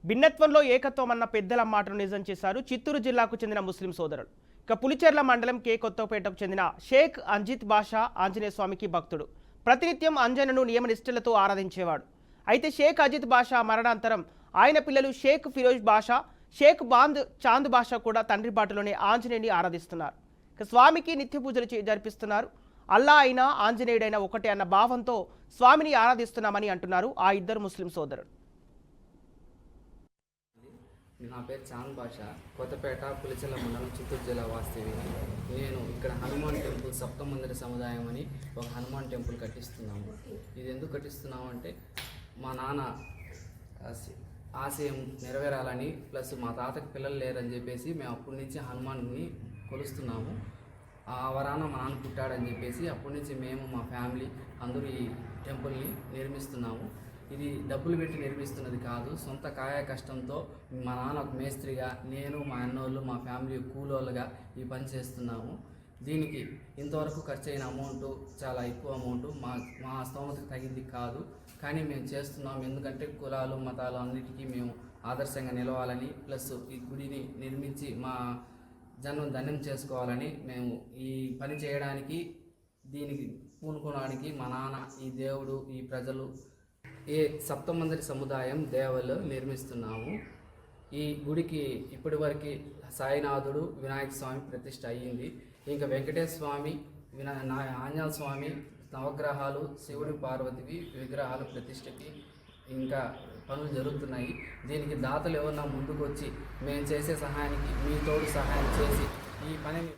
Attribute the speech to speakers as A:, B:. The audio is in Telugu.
A: భిన్నత్వంలో ఏకత్వం అన్న పెద్దల మాటను నిజం చేశారు చిత్తూరు జిల్లాకు చెందిన ముస్లిం సోదరులు. ఇక పులిచెర్ల మండలం కే కొత్తపేటకు చెందిన షేక్ అంజిత్ బాషా ఆంజనేయ స్వామికి భక్తుడు. ప్రతినిత్యం అంజనను నియమనిష్టలతో ఆరాధించేవాడు. అయితే షేక్ అజిత్ బాషా మరణాంతరం ఆయన పిల్లలు షేక్ ఫిరోజ్ బాషా, షేక్ చాంద్ బాషా కూడా తండ్రి బాటలోనే ఆంజనేయుని ఆరాధిస్తున్నారు. ఇక స్వామికి నిత్య పూజలు జరిపిస్తున్నారు. అల్లా అయినా ఆంజనేయుడైనా ఒకటే అన్న భావంతో స్వామిని ఆరాధిస్తున్నామని అంటున్నారు ఆ ఇద్దరు ముస్లిం సోదరులు.
B: నా పేరు చాంద్ బాషా, కొత్తపేట పులిచెర్ల మండలం, చిత్తూరు జిల్లా వాస్తవి. నేను ఇక్కడ హనుమాన్ టెంపుల్ సప్తమందిర సముదాయం అని ఒక హనుమాన్ టెంపుల్ కట్టిస్తున్నాము. ఇది ఎందుకు కట్టిస్తున్నాము అంటే మా నాన్న ఆశయం నెరవేరాలని, ప్లస్ మా తాతకి పిల్లలు లేరని చెప్పేసి మేము అప్పటి నుంచి హనుమాన్ని కొలుస్తున్నాము. ఆ వరాన మా నాన్న పుట్టాడని చెప్పేసి అప్పటి నుంచి మేము మా ఫ్యామిలీ అందరూ ఈ టెంపుల్ని నిర్మిస్తున్నాము. ఇది డబ్బులు పెట్టి నిర్మిస్తున్నది కాదు, సొంత కాయ కష్టంతో మా నాన్న ఒక మేస్త్రిగా, నేను మా అన్నోళ్ళు మా ఫ్యామిలీ కూలోళ్ళుగా ఈ పని చేస్తున్నాము. దీనికి ఇంతవరకు ఖర్చు అయిన అమౌంట్ చాలా ఎక్కువ అమౌంట్, మా స్తోమతకు తగింది కాదు, కానీ మేము చేస్తున్నాము. ఎందుకంటే కులాలు మతాలు అన్నిటికీ మేము ఆదర్శంగా నిలవాలని, ప్లస్ ఈ గుడిని నిర్మించి మా జన్మం ధన్యం చేసుకోవాలని మేము ఈ పని చేయడానికి, దీనికి పూనుకోవడానికి మా నాన్న, ఈ దేవుడు, ఈ ప్రజలు ఏ సప్తమందిర సముదాయం దేవలో నిర్మిస్తున్నాము. ఈ గుడికి ఇప్పటివరకు సాయినాథుడు, వినాయక స్వామి ప్రతిష్ఠ అయ్యింది. ఇంకా వెంకటేశ్వర స్వామి, ఆంజనేయ స్వామి నవగ్రహాలు, శివుడి పార్వతివి విగ్రహాలు ప్రతిష్టకి ఇంకా పనులు జరుగుతున్నాయి. దీనికి దాతలు ఎవరన్నా ముందుకు వచ్చి మేము చేసే సహాయానికి మీ తోడు సహాయం చేసి ఈ పనిని